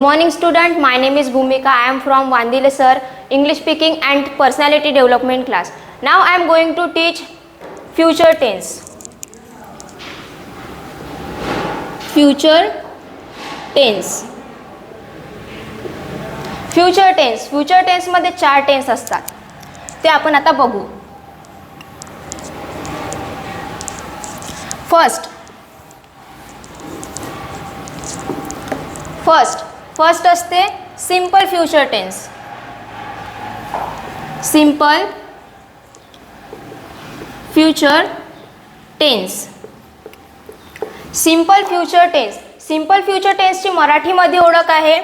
Morning student, my name is Bhumika. I am from Vandile sir, English speaking and personality development class. Now I am going to teach future tense. Future tense. Future tense. Future tense मध्ये 4 tense असतात. ते आपण आता बघू. First असते simple future tense. Simple future tense. Simple future tense. Simple future टेन्सची मराठीमध्ये ओळख आहे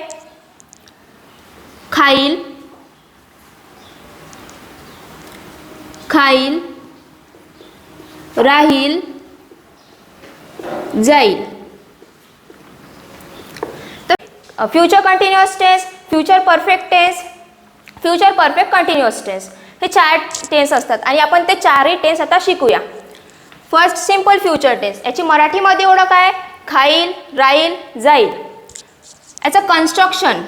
खाईल, खाईल, राहील, जाईल. Future continuous tense, future perfect tense, future perfect continuous tense, हे 4 टेन्स असतात आणि आपण ते 4ही टेन्स आता शिकूया. First simple future tense. याची मराठीमध्ये ओळख आहे खाईल, राहील, जाईल. याचं कन्स्ट्रक्शन.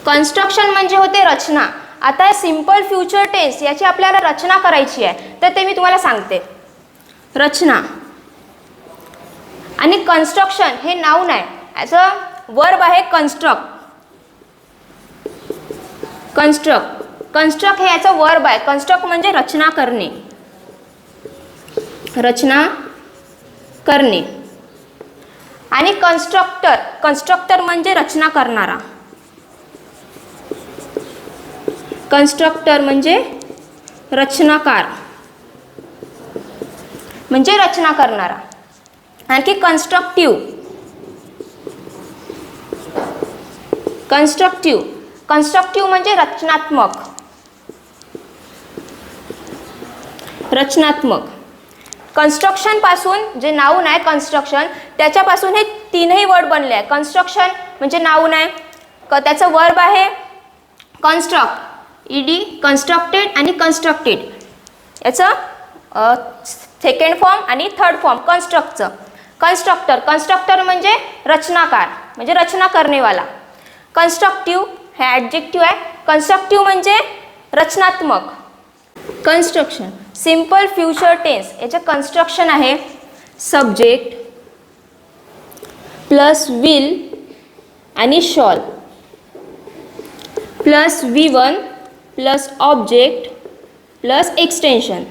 कन्स्ट्रक्शन म्हणजे होते रचना. आता सिंपल फ्युचर टेन्स याची आपल्याला रचना करायची आहे, तर ते मी तुम्हाला सांगते. रचना आणि कन्स्ट्रक्शन हे नाउन आहे. याचं वर्ब आहे कन्स्ट्रक्ट. कन्स्ट्रक्ट हे याचं वर्ब आहे. कन्स्ट्रक्ट म्हणजे रचना करणे. रचना करणे. आणि कन्स्ट्रक्टर म्हणजे रचना करणारा. कन्स्ट्रक्टर म्हणजे रचनाकार, म्हणजे रचना करणारा. आणखी कन्स्ट्रक्टिव्ह. कन्स्ट्रक्टिव्ह म्हणजे रचनात्मक. रचनात्मक. कन्स्ट्रक्शन पासून जे नाउन आहे कन्स्ट्रक्शन, त्याच्यापासून हे 3ही वर्ड बनले आहे. कन्स्ट्रक्शन म्हणजे नाउन आहे, त्याचं वर्ब आहे कन्स्ट्रक्ट, ईडी, कन्स्ट्रक्टेड आणि कन्स्ट्रक्टेड. याचं सेकंड फॉर्म आणि थर्ड फॉर्म कन्स्ट्रक्टचं. कन्स्ट्रक्टर म्हणजे रचनाकार, म्हणजे रचना करणेवाला. कन्स्ट्रक्टिव्ह हे ॲडजेक्टिव्ह आहे. कन्स्ट्रक्टिव्ह म्हणजे रचनात्मक. कन्स्ट्रक्शन. सिंपल फ्युचर टेन्स याचं कन्स्ट्रक्शन आहे सब्जेक्ट प्लस विल आणि shawl plus V1 plus object plus extension.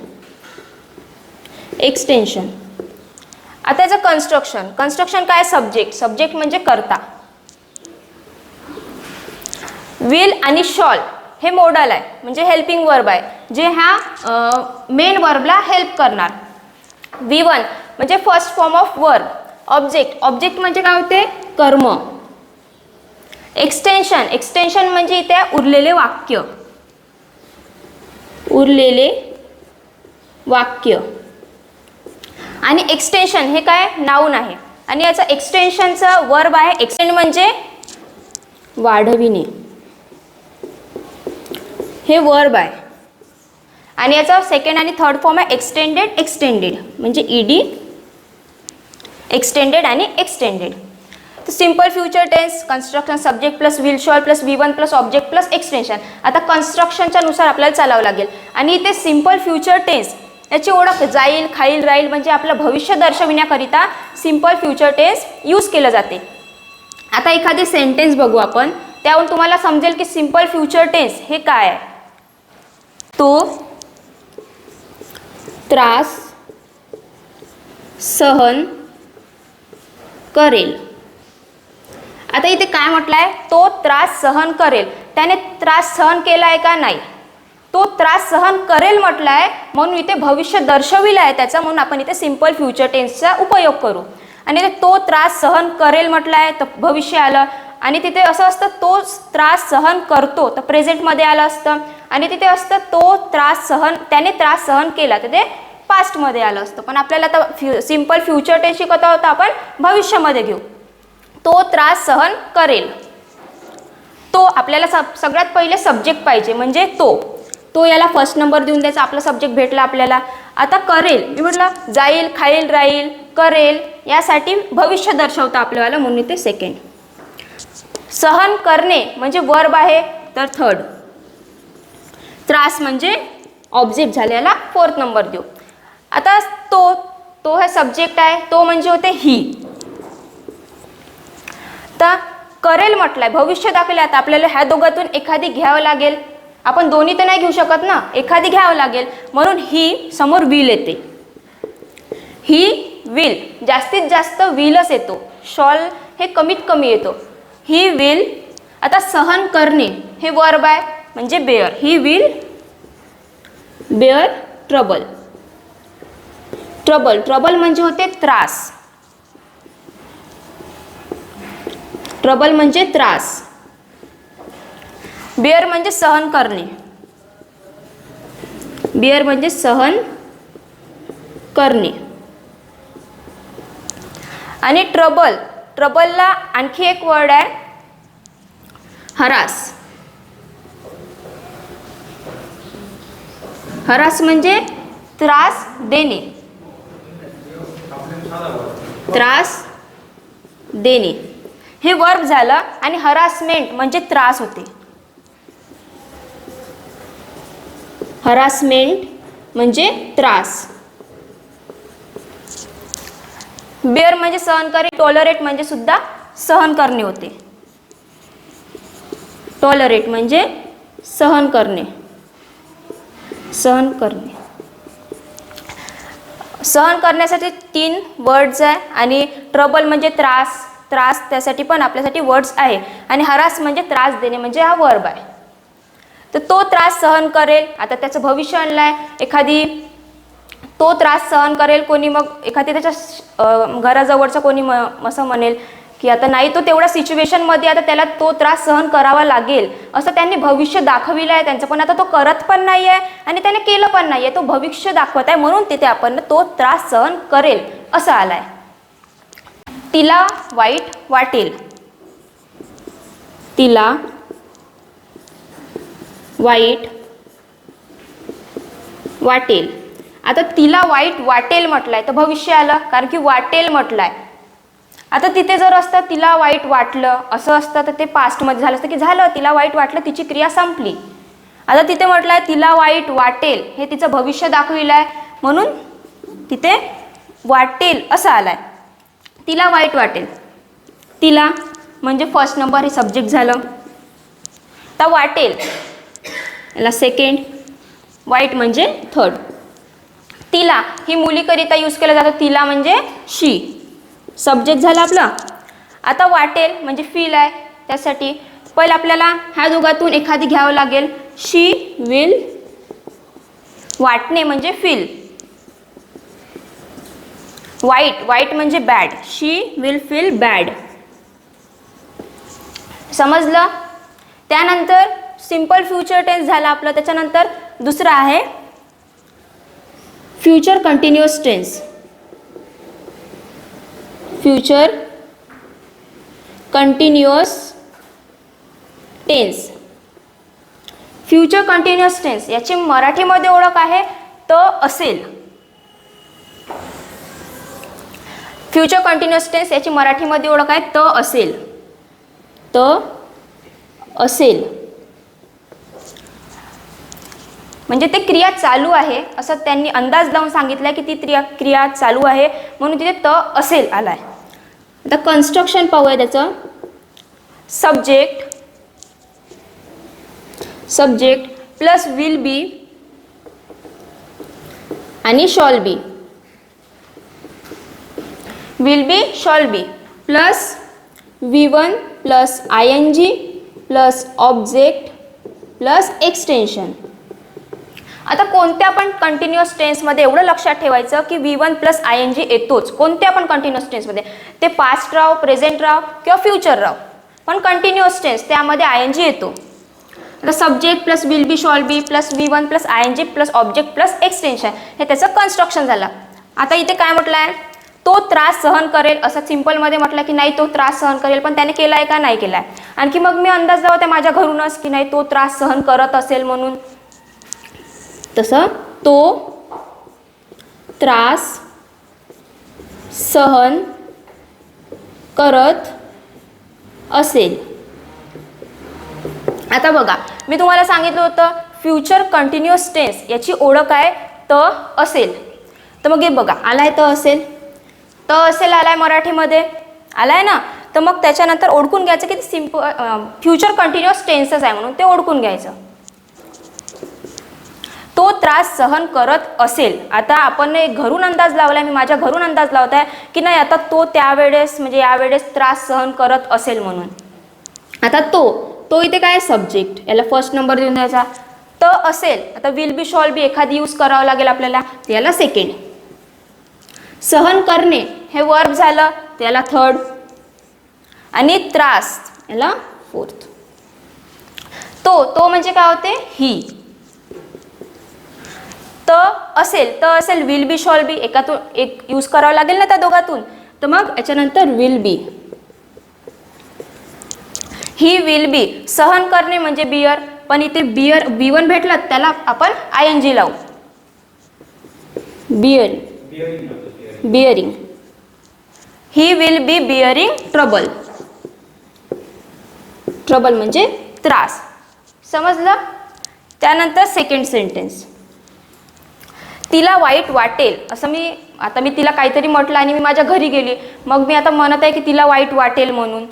आता याचं कन्स्ट्रक्शन काय? सब्जेक्ट म्हणजे कर्ता. विल आणि शॉल हे मोडल आहे, म्हणजे हेल्पिंग वर्ब आहे, जे ह्या मेन वर्बला हेल्प करणार. V1 म्हणजे first form of verb. Object म्हणजे काय होते? कर्म. एक्सटेन्शन म्हणजे इथे उरलेले वाक्य. आणि एक्सटेन्शन हे काय? नाउन आहे. आणि याचं एक्सटेन्शनचं वर्ब आहे एक्सटेंड, म्हणजे वाढविणे. हे वर्ब आहे. आणि याचा सेकंड आणि थर्ड फॉर्म आहे एक्सटेंडेड म्हणजे ईडी, एक्सटेंडेड आणि एक्सटेंडेड. तर simple future tense construction subject plus will shall plus V1 plus object plus extension. आता कन्स्ट्रक्शनच्या नुसार आपल्याला चालावं लागेल. आणि इथे सिंपल फ्युचर टेन्स याची ओळख जाईल, खाईल, राहील म्हणजे आपलं भविष्य दर्शविण्याकरिता सिंपल फ्युचर टेन्स यूज केलं जाते. आता एखादी सेंटेन्स बघू आपण, त्यावरून तुम्हाला समजेल की सिंपल फ्युचर टेन्स हे काय आहे. तो त्रास सहन करेल. आता इथे काय म्हटलंय? तो त्रास सहन करेल. त्याने त्रास सहन केलाय का? नाही. तो त्रास सहन करेल म्हटलाय, म्हणून इथे भविष्य दर्शविलं आहे त्याचा, म्हणून आपण इथे सिंपल फ्युचर टेन्सचा उपयोग करू. आणि तो त्रास सहन करेल म्हटलाय तर भविष्य आलं. आणि तिथे असं असतं तो त्रास सहन करतो तर प्रेझेंटमध्ये आलं असतं. आणि तिथे असतं त्याने त्रास सहन केला तर ते पास्टमध्ये आलं असतं. पण आपल्याला आता सिंपल फ्युचर टेन्स शिकवता होता आपण भविष्यामध्ये घेऊ. तो त्रास सहन करेल. तो आपल्याला सगळ्यात पहिले सब्जेक्ट पाहिजे, म्हणजे तो याला फर्स्ट नंबर देऊन द्यायचा. आपला सब्जेक्ट भेटला आपल्याला. आता करेल मी म्हटलं जाईल, खाईल, राहील, करेल यासाठी भविष्य दर्शवतं आपल्याला, म्हणून इथे सेकंड. सहन करणे म्हणजे वर्ब आहे तर थर्ड. त्रास म्हणजे ऑब्जेक्ट झाले, याला फोर्थ नंबर देऊ. आता तो हे सब्जेक्ट आहे, तो म्हणजे होते ही. तर करेल म्हटलंय, भविष्य दाखवले. आता आपल्याला ह्या दोघातून एखादी घ्यावं लागेल. आपण दोन्ही तर नाही घेऊ शकत ना, एखादी घ्यावं लागेल. म्हणून ही समोर विल येते. ही विल, जास्तीत जास्त विलच येतो. शॉल हे कमीत कमी येतो. He will. आता सहन करणे हे वर्ब आहे म्हणजे bear. He will bear trouble. Trouble म्हणजे होते त्रास. ट्रबल म्हणजे त्रास. बेअर म्हणजे सहन करणे. बेअर म्हणजे सहन करणे. आणि ट्रबलला आणखी एक वर्ड आहे हरास. हरास म्हणजे त्रास देणे. त्रास देणे हे वर्ब झालं. आणि हरासमेंट म्हणजे त्रास होते. हरासमेंट म्हणजे त्रास. बेअर म्हणजे सहन करणे. टॉलरेट म्हणजे सुद्धा सहन करणे होते. टॉलरेट म्हणजे सहन करणे. सहन करणे. सहन करण्यासाठी 3 वर्ड्स आहे. आणि ट्रबल म्हणजे त्रास, त्यासाठी पण आपल्यासाठी वर्ड्स आहे. आणि हरास म्हणजे त्रास देणे म्हणजे हा वर्ब आहे. तर तो त्रास सहन करेल. आता त्याचं भविष्य आणलं आहे. एखादी तो त्रास सहन करेल. कोणी मग एखादी त्याच्या घराजवळचा कोणी असं म्हणेल की आता नाही तो तेवढ्या सिच्युएशनमध्ये, आता त्याला तो त्रास सहन करावा लागेल असं त्यांनी भविष्य दाखविलं आहे त्यांचं. पण आता तो करत पण नाही आहे आणि त्याने केलं पण नाही आहे, तो भविष्य दाखवत आहे. म्हणून तिथे आपण तो त्रास सहन करेल असं आलं आहे. तिला वाईट वाटेल. तिला वाईट वाटेल. आता तिला वाईट वाटेल म्हटलंय तर भविष्य आलं, कारण की वाटेल म्हटलंय. आता तिथे जर असतं तिला वाईट वाटलं असं असतं तर ते पास्टमध्ये झालं असतं की झालं तिला वाईट वाटलं, तिची क्रिया संपली. आता तिथे म्हटलंय तिला वाईट वाटेल, हे तिचं भविष्य दाखविलं आहे म्हणून तिथे वाटेल असं आलंय. तिला वाईट वाटेल. तिला म्हणजे फर्स्ट नंबर हे सब्जेक्ट झालं. तर वाटेल याला सेकंड, वाईट म्हणजे थर्ड. तिला ही मुलीकरिता यूज केलं जातं. तिला म्हणजे शी, सब्जेक्ट झाला आपला. आता वाटेल म्हणजे फील आहे, त्यासाठी पहिले आपल्याला ह्या दोघातून एखादी घ्यावं लागेल. शी विल, वाटणे म्हणजे फील. वाईट म्हणजे bad. She will feel bad. समजलं. त्यानंतर सिंपल फ्युचर टेन्स झाला आपलं. त्याच्यानंतर दुसरं आहे future continuous tense. Future continuous tense. Future continuous tense याची मराठीमध्ये ओळख आहे त असेल. फ्युचर कंटिन्युअस टेन्स याची मराठीमध्ये ओळख आहे त असेल. त असेल म्हणजे ते क्रिया चालू आहे असं त्यांनी अंदाज लावून सांगितलं की ती क्रिया चालू आहे म्हणून तिथे त असेल आलाय. आता कन्स्ट्रक्शन पाहूया त्याचं. सब्जेक्ट प्लस विल बी आणि shawl B. Will be shawl B plus V1 plus ING plus object plus extension. आता कोणत्या पण कंटिन्युअस टेन्समध्ये एवढं लक्षात ठेवायचं की V1 प्लस ING येतोच कोणत्या पण कंटिन्युअस टेन्समध्ये. ते पास्ट राव, प्रेझेंट राव किंवा फ्युचर राव, पण कंटिन्युअस टेन्स त्यामध्ये ING येतो. आता subject plus will be shawl B plus V1 plus ING plus object plus extension हे त्याचं कन्स्ट्रक्शन झालं. आता इथे काय म्हटलं आहे, तो त्रास सहन करेल असं सिंपलमध्ये म्हटलं की नाही तो त्रास सहन करेल, पण त्याने केला आहे का नाही केला आहे. आणखी मग मी अंदाज लावते माझ्या घरूनच की नाही तो त्रास सहन करत असेल म्हणून. तसं तो त्रास सहन करत असेल. आता बघा, मी तुम्हाला सांगितलं होतं फ्युचर कंटिन्युअस टेन्स याची ओळख आहे त असेल. तर मग हे बघा, आलाय त असेल, त असेल आलाय मराठीमध्ये, आलाय ना. तर मग त्याच्यानंतर ओळखून घ्यायचं की ते फ्युचर कंटिन्युअस टेन्सच आहे म्हणून ते ओळखून घ्यायचं. तो त्रास सहन करत असेल. आता आपण एक घरून अंदाज लावलाय, मी माझ्या घरून अंदाज लावताय की नाही आता तो त्यावेळेस म्हणजे यावेळेस त्रास सहन करत असेल म्हणून. आता तो इथे काय सब्जेक्ट, याला फर्स्ट नंबर देऊन द्यायचा. त असेल, आता विल बी शॉल बी एखादी यूज करावं लागेल आपल्याला, याला सेकंड. सहन करणे हे वर्ब झालं, त्याला थर्ड. आणि त्रास याला फोर्थ. तो म्हणजे काय होते ही. त असेल विल बी शॉल बी एकातून एक यूज करावं लागेल ना त्या दोघातून. तर मग याच्यानंतर will be. He will be. सहन करणे म्हणजे बियर, पण इथे बियर B1 भेटला त्याला आपण ING लावू. Bearing. He will be bearing trouble. Trouble म्हणजे त्रास. समजलं. त्यानंतर सेकंड सेंटेन्स. तिला वाईट वाटेल असं मी तिला काहीतरी म्हटलं आणि मी माझ्या घरी गेली, मग मी आता म्हणत आहे की तिला वाईट वाटेल म्हणून.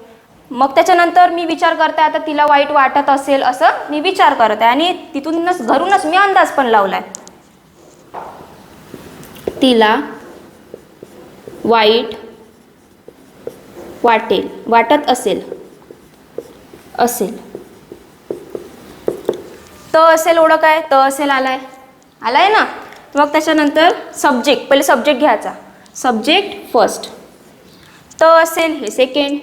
मग त्याच्यानंतर मी विचार करते आता तिला वाईट वाटत असेल असं मी विचार करत आहे आणि तिथूनच घरूनच मी अंदाज पण लावलाय. तिला वाईट वाटत असेल. त असेल ओळख आहे, त असेल आलाय ना. मग त्याच्यानंतर सब्जेक्ट, पहिले सब्जेक्ट घ्यायचा. सब्जेक्ट फर्स्ट, त असेल हे सेकंड,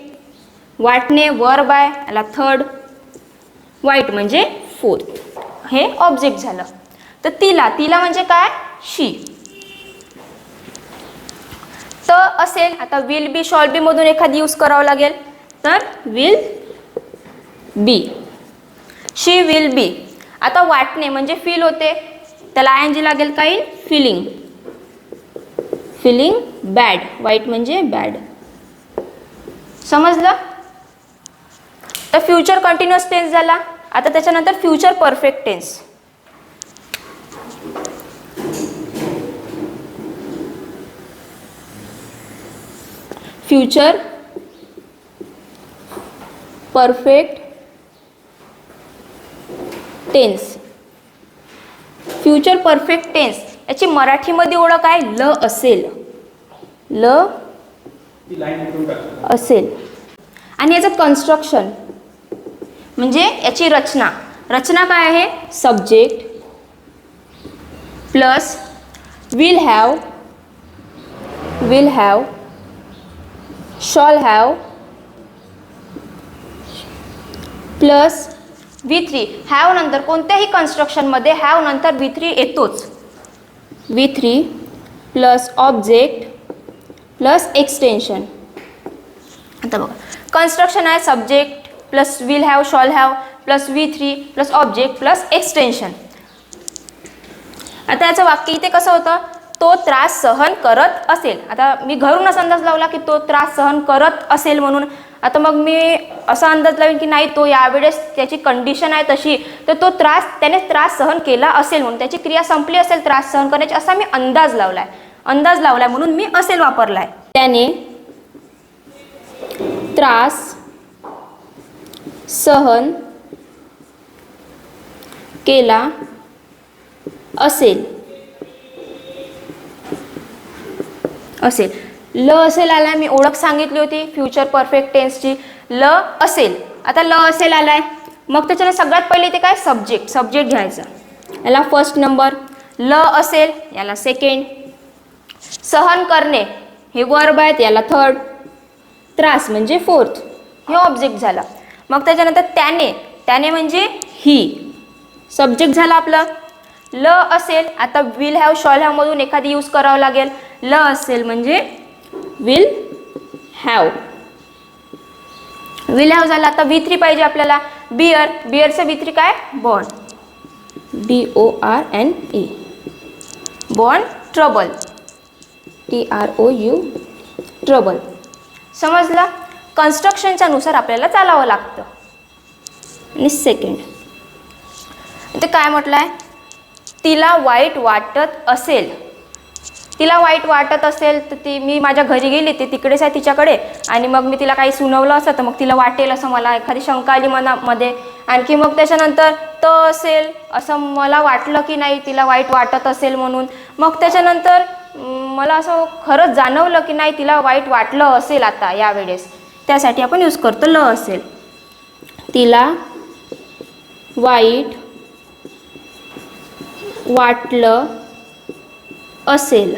वाटणे वर्ब आहे याला थर्ड, वाईट म्हणजे फोर्थ, हे ऑब्जेक्ट झालं. तर तिला म्हणजे काय शी. त असेल, आता विल बी शॉल बी मधून एखादी यूज करावं लागेल, तर will be. She will be. आता वाटणे म्हणजे फील होते, त्याला ING लागेल काही फिलिंग बॅड. वाईट म्हणजे बॅड. समजलं. तर फ्युचर कंटिन्युअस टेन्स झाला. आता त्याच्यानंतर future perfect tense. Future perfect tense. Future perfect tense याची मराठीमध्ये ओळख आहे ल असेल. आणि याचं कन्स्ट्रक्शन म्हणजे याची रचना काय आहे. Subject plus will have shawl have plus V3. Have नंतर कोणत्याही कन्स्ट्रक्शनमध्ये हॅव नंतर V3 येतोच. V3 plus object plus extension. आता बघा, कन्स्ट्रक्शन आहे subject plus will have shawl have plus V3 plus object plus extension. आता याचं वाक्य इथे कसं होतं, तो त्रास सहन करत असेल. आता मी घरूनच अंदाज लावला की तो त्रास सहन करत असेल म्हणून. आता मग मी असा अंदाज लावेन की नाही तो यावेळेस त्याची कंडिशन आहे तशी, तर त्याने त्रास सहन केला असेल म्हणून, त्याची क्रिया संपली असेल त्रास सहन करण्याची, असा मी अंदाज लावलाय म्हणून मी असेल वापरलाय. त्याने त्रास सहन केला असेल. ल असेल आलाय, मी ओळख सांगितली होती फ्युचर परफेक्ट टेन्सची. ल असेल. आता ल असेल आलाय, मग त्याच्याने सगळ्यात पहिले ते काय सब्जेक्ट घ्यायचं, याला फर्स्ट नंबर. ल असेल याला सेकंड. सहन करणे हे वर्ब आहेत याला थर्ड. त्रास म्हणजे फोर्थ, हे ऑब्जेक्ट झाला. मग त्याच्यानंतर त्याने म्हणजे ही, सब्जेक्ट झाला आपलं. ल असेल, आता विल हॅव शॉल हॅव मधून एखादी यूज करावं लागेल. ल असेल म्हणजे विल हॅव झाला. आता V3 पाहिजे आपल्याला. बिअरचं V3 काय bond, BORNE, bond trouble, TROUBLE. Trouble. समजलं. कन्स्ट्रक्शनच्या नुसार आपल्याला चालावं लागतं. आणि सेकंड इथे काय म्हटलं आहे, तिला वाईट वाटत असेल. तिला वाईट वाटत असेल तर ती, मी माझ्या घरी गेली, ते तिकडेच आहे तिच्याकडे, आणि मग मी तिला काही सुनावलं असं तर मग तिला वाटेल असं मला एखादी शंका आली मनामध्ये. आणखी मग त्याच्यानंतर असेल असं मला वाटलं की नाही तिला वाईट वाटत असेल म्हणून. मग त्याच्यानंतर मला असं खरंच जाणवलं की नाही तिला वाईट वाटलं असेल आता यावेळेस, त्यासाठी आपण यूज करतो असेल. तिला वाईट वाटलं असेल.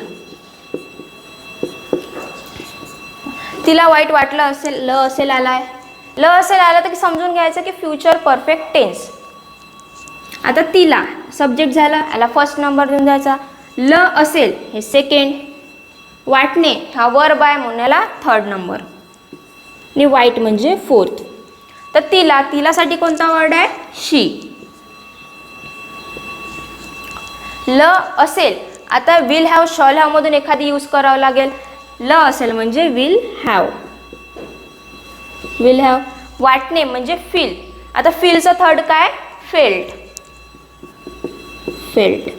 तिला वाईट वाटलं असेल, असेल आलाय. असेल आला तर समजून घ्यायचं की फ्युचर परफेक्ट टेन्स. आता तिला सब्जेक्ट झाला, याला फर्स्ट नंबर देऊन द्यायचा. असेल हे सेकंड, वाटणे हा वर्ब आहे म्हणून याला थर्ड नंबर, आणि वाईट म्हणजे फोर्थ. तर तिलासाठी कोणता वर्ड आहे, शी. असेल, आता विल हॅव शॉल हॅव मधून एखादी यूज करावं लागेल. असेल म्हणजे विल हॅव. Will have. वाटणे म्हणजे फील. आता फीलचं थर्ड काय, felt. Felt.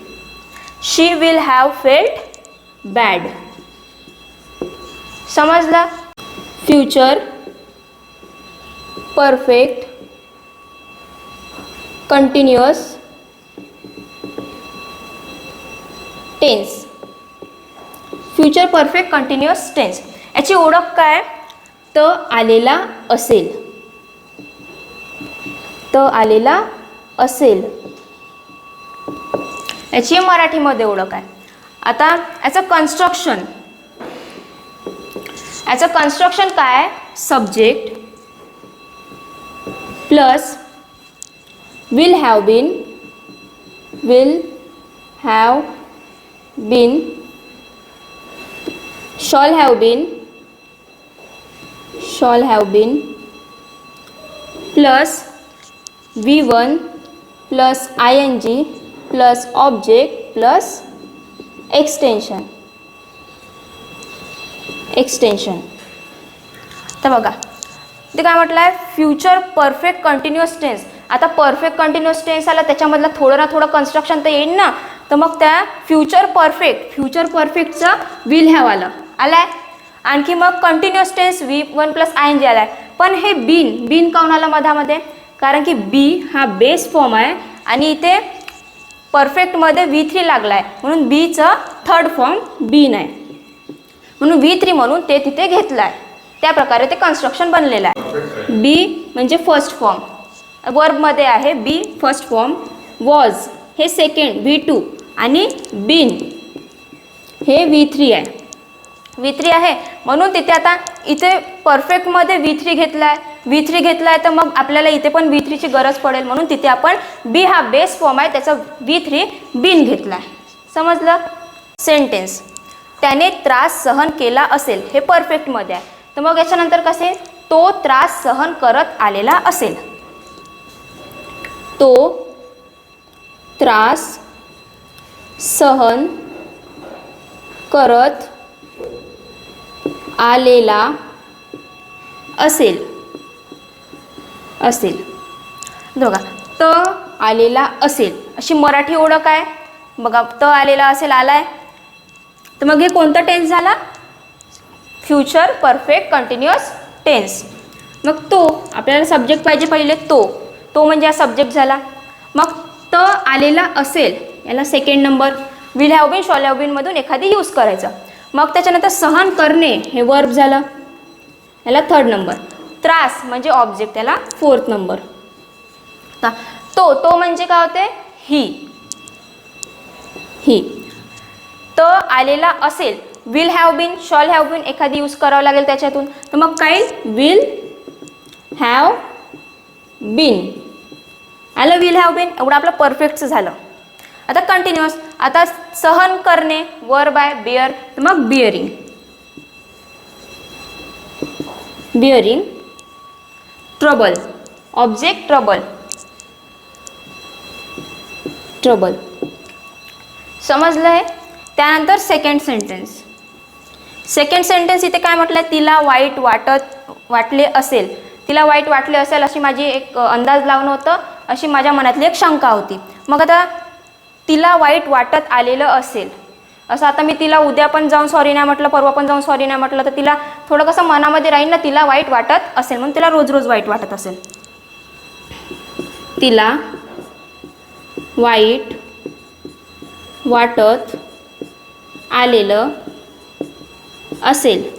She will have felt bad. समजला. Future perfect continuous tense. Future perfect continuous tense याची ओळख काय, आलेला असेल. आलेला असेल याची मराठीमध्ये ओळख आहे. आता याचं कन्स्ट्रक्शन काय, subject plus will have been. Will have been. shall have been plus V1 plus ing plus object plus extension. तर बघा ते काय म्हटलं आहे, फ्युचर परफेक्ट कंटिन्युअस टेन्स. आता परफेक्ट कंटिन्युअस टेन्स आला त्याच्यामधलं थोडं ना थोडं कन्स्ट्रक्शन तर येईल ना. तर मग त्या फ्युचर परफेक्टचं विल हॅव आलाय. आणखी मग continuous tense V1 plus ing आलाय. पण हे बीन काऊन आला मधामध्ये, कारण की बी हा बेस फॉर्म आहे आणि इथे परफेक्टमध्ये V3 लागलाय म्हणून बीचं थर्ड फॉर्म बीन आहे, म्हणून V3 म्हणून ते तिथे घेतलाय. त्या प्रकारे ते कन्स्ट्रक्शन बनलेलं आहे. बी म्हणजे फर्स्ट फॉर्म, वर्बमध्ये आहे बी फर्स्ट फॉर्म. वॉज हे सेकंड V2 आणि बीन हे V3 आहे. V3 आहे म्हणून तिथे आता इथे परफेक्टमध्ये V3 घेतलाय तर मग आपल्याला इथे पण V3 ची गरज पडेल म्हणून तिथे आपण बी हा बेस फॉर्म आहे त्याचा V3 बीन घेतलाय. समजलं. सेंटेन्स त्याने त्रास सहन केला असेल हे परफेक्टमध्ये आहे. तर मग याच्यानंतर कसे, तो त्रास सहन करत आलेला असेल. तो त्रास सहन करत आलेला असेल. बघा आलेला असेल अशी मराठी ओळख आहे. बघा आलेला असेल आलाय. तर मग हे कोणता टेन्स झाला, फ्युचर परफेक्ट कंटिन्युअस टेन्स. मग आपल्याला सब्जेक्ट पाहिजे पहिले. तो म्हणजे हा सब्जेक्ट झाला. मग आलेला असेल याला second number. Will have been shall have been मधून एखादी यूज करायचं. मग त्याच्यानंतर सहन करणे हे वर्ब झालं, याला थर्ड नंबर. त्रास म्हणजे ऑब्जेक्ट, याला फोर्थ नंबर. तो म्हणजे काय होते, ही. आलेला असेल, will have been shall have been एखादी यूज करावं लागेल त्याच्यातून. तर मग काय, विल हॅव बीन आलं. विल हॅव बीन एवढं आपलं परफेक्टचं झालं. आता कंटिन्युअस. आता सहन करणे वर्ब आहे बिअर, तर मग बिअरिंग. ट्रबल ऑब्जेक्ट ट्रबल समजलं आहे. त्यानंतर सेकंड सेंटेन्स. सेकंड सेंटेन्स इथे काय म्हटलंय, तिला वाईट वाटले असेल. तिला वाईट वाटले असेल अशी माझी एक अंदाज लावणं होतं, अशी माझ्या मनातली एक शंका होती. मग आता तिला वाईट वाटत आलेलं असेल, असं आता मी तिला उद्या पण जाऊन सॉरी नाही म्हटलं, परवा पण जाऊन सॉरी नाही म्हटलं, तर तिला थोडं कसं मनामध्ये राहील ना, तिला वाईट वाटत असेल म्हणून तिला रोज रोज वाईट वाटत असेल. तिला वाईट वाटत आलेलं असेल.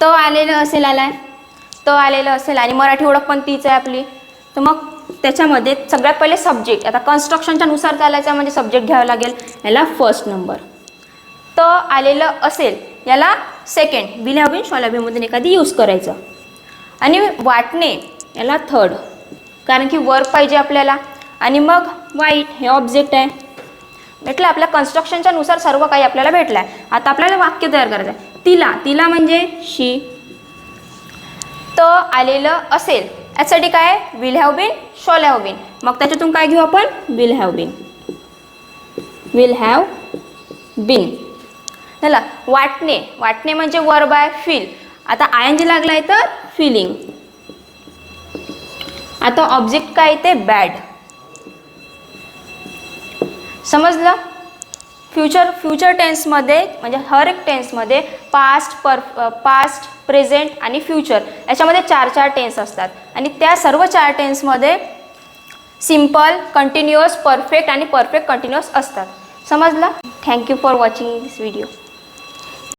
आलेलं असेल आलाय, आलेलं असेल आणि मराठी ओळख पण तीच आहे आपली. तर मग त्याच्यामध्ये सगळ्यात पहिले सब्जेक्ट, आता कन्स्ट्रक्शनच्या नुसार चालायचं म्हणजे सब्जेक्ट घ्यावा लागेल. याला फर्स्ट नंबर, आलेलं असेल याला second, will have been shall have been मधून एखादी यूज करायचं. आणि वाटणे याला थर्ड, कारण की वर्क पाहिजे आपल्याला. आणि मग वाईट हे ऑब्जेक्ट आहे. भेटलं आपल्या कन्स्ट्रक्शनच्या नुसार सर्व काही आपल्याला भेटलं आहे. आता आपल्याला वाक्य तयार करायचं आहे. तिला म्हणजे शी, आलेलं असेल यासाठी काय, will have been shall have been. मग त्याच्यातून काय घेऊ आपण, will have been, will have been झाला. वाटणे म्हणजे वर्ब आहे फील. आता आयएनजी लागला आहे तर फिलिंग. आता ऑब्जेक्ट काय ते बॅड. समजलं. फ्युचर टेन्समध्ये म्हणजे हर एक टेन्समध्ये पास्ट प्रेझेंट आणि फ्युचर याच्यामध्ये 4 टेन्स असतात. आणि त्या सर्व 4 टेन्समध्ये सिम्पल, कंटिन्युअस, परफेक्ट आणि परफेक्ट कंटिन्युअस असतात. समजलं. Thank you for watching this video.